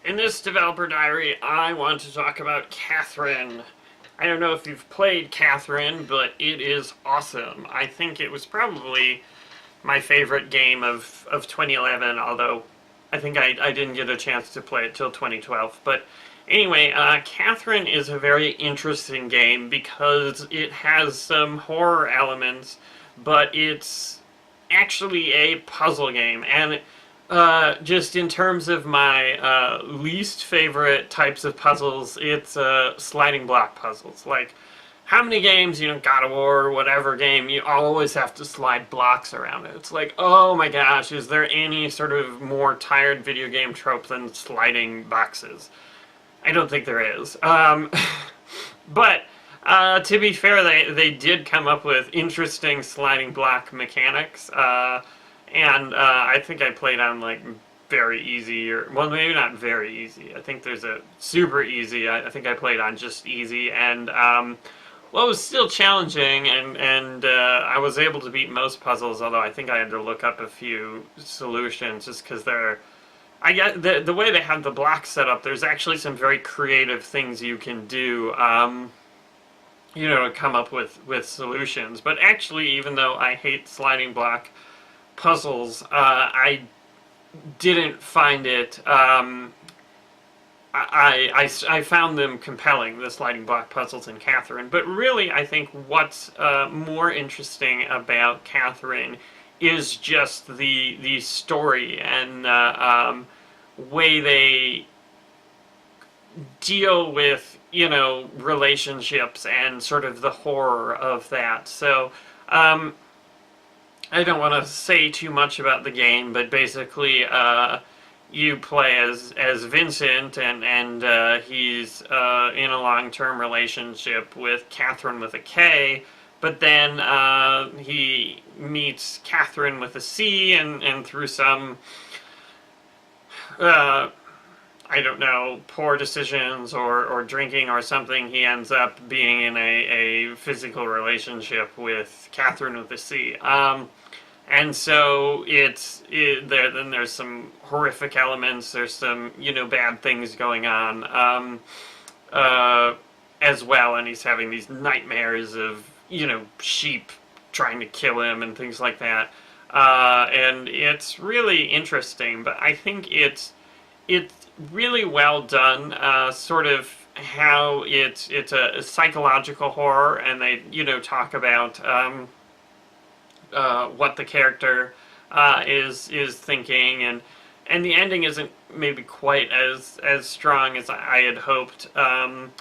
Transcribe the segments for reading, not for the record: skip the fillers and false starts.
In this developer diary, I want to talk about Catherine. I don't know if you've played Catherine, but it is awesome. I think it was probably my favorite game of 2011, although I think I didn't get a chance to play it till 2012. But anyway, Catherine is a very interesting game because it has some horror elements, but it's actually a puzzle game. And just in terms of my least favorite types of puzzles, it's sliding block puzzles. Like, how many games, God of War or whatever game, you always have to slide blocks around it. It's like, oh my gosh, is there any sort of more tired video game trope than sliding boxes? I don't think there is. But to be fair, they did come up with interesting sliding block mechanics. And I think I played on like very easy, or well, maybe not very easy. I think there's a super easy. I think I played on just easy, and well, it was still challenging, and I was able to beat most puzzles. Although I think I had to look up a few solutions just because they're. I get the way they have the blocks set up. There's actually some very creative things you can do. To come up with solutions. But actually, even though I hate sliding block puzzles, I didn't find it. I found them compelling, the sliding block puzzles in Catherine. But really, I think what's more interesting about Catherine is just the story and the way they deal with relationships and sort of the horror of that. So I don't want to say too much about the game, but basically, you play as Vincent, and he's in a long-term relationship with Catherine with a K, but then he meets Catherine with a C, and through some, I don't know, poor decisions or drinking or something, he ends up being in a physical relationship with Catherine with a C. And so then there's some horrific elements, there's some, bad things going on, as well, and he's having these nightmares of, sheep trying to kill him and things like that. And it's really interesting, but I think it's really well done, sort of how it's a psychological horror, and they, talk about, what the character is thinking, and the ending isn't maybe quite as strong as I had hoped, and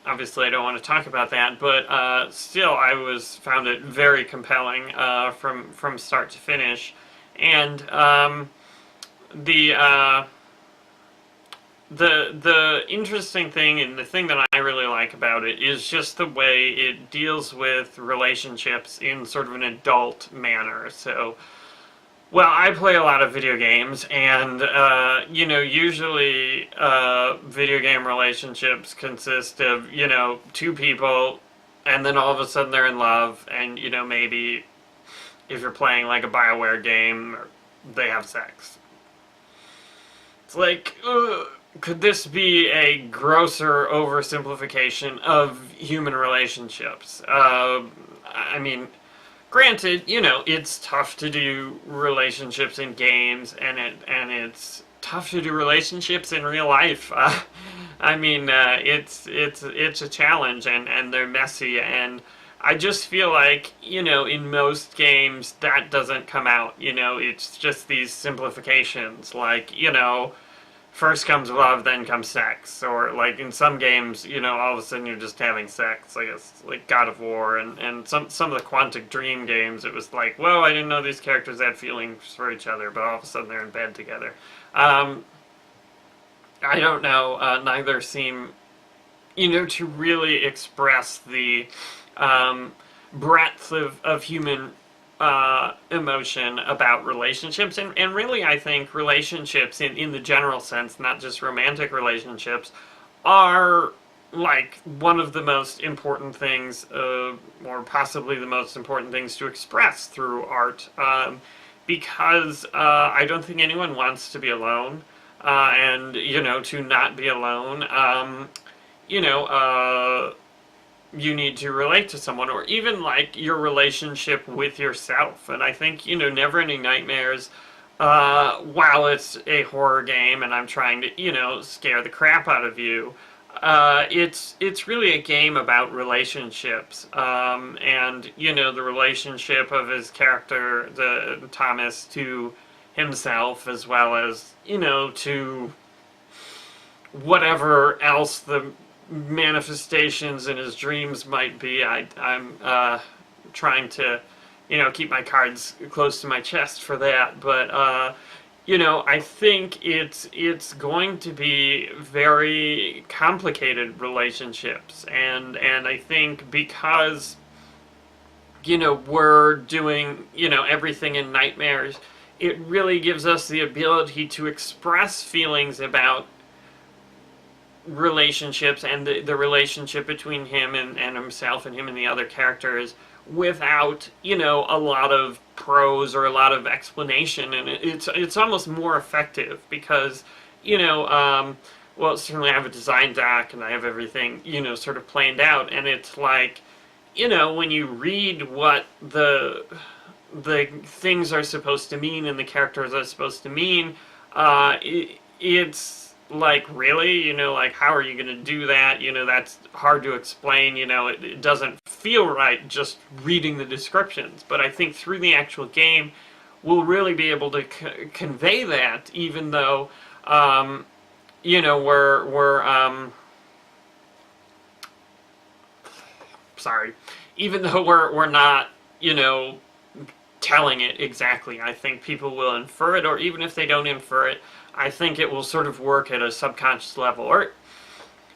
obviously I don't want to talk about that, but still I found it very compelling from start to finish, and the interesting thing, and the thing that I really like about it, is just the way it deals with relationships in sort of an adult manner. So, well, I play a lot of video games, and, usually video game relationships consist of, two people, and then all of a sudden they're in love, and, maybe if you're playing like a BioWare game, they have sex. It's like, ugh. Could this be a grosser oversimplification of human relationships? I mean, granted, it's tough to do relationships in games, and it's tough to do relationships in real life. I mean, it's a challenge, and they're messy, and I just feel like, in most games that doesn't come out. It's just these simplifications, like, first comes love, then comes sex. Or, like, in some games, all of a sudden you're just having sex. I guess, like God of War and some of the Quantic Dream games, it was like, whoa, I didn't know these characters had feelings for each other, but all of a sudden they're in bed together. I don't know. Neither seem, to really express the breadth of human emotion about relationships, and really I think relationships in the general sense, not just romantic relationships, are like one of the most important things, or possibly the most important things to express through art, because I don't think anyone wants to be alone. and, you know, to not be alone, you know, you need to relate to someone, or even like your relationship with yourself. And I think, you know, Neverending Nightmares, while it's a horror game and I'm trying to, you know, scare the crap out of you, it's really a game about relationships, and, you know, the relationship of his character, the Thomas, to himself, as well as, you know, to whatever else the manifestations in his dreams might be. I'm trying to, you know, keep my cards close to my chest for that, but you know, I think it's going to be very complicated relationships, and I think because, you know, we're doing, you know, everything in Nightmares, it really gives us the ability to express feelings about relationships and the relationship between him and himself, and him and the other characters, without, you know, a lot of prose or a lot of explanation. And it's almost more effective because, you know, well, certainly I have a design doc and I have everything, you know, sort of planned out, and it's like, you know, when you read what the things are supposed to mean and the characters are supposed to mean, it's like, really, you know, like, how are you going to do that? You know, that's hard to explain. You know, it doesn't feel right just reading the descriptions. But I think through the actual game, we'll really be able to convey that, even though, you know, sorry, even though we're not, you know, telling it exactly. I think people will infer it, or even if they don't infer it, I think it will sort of work at a subconscious level, or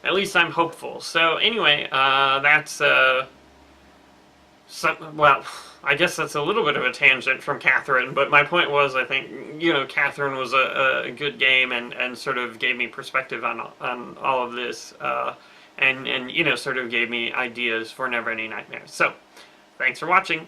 at least I'm hopeful. So anyway, that's, well, I guess that's a little bit of a tangent from Catherine, but my point was, I think, you know, Catherine was a good game, and sort of gave me perspective on all of this, and, you know, sort of gave me ideas for Neverending Nightmares. So, thanks for watching.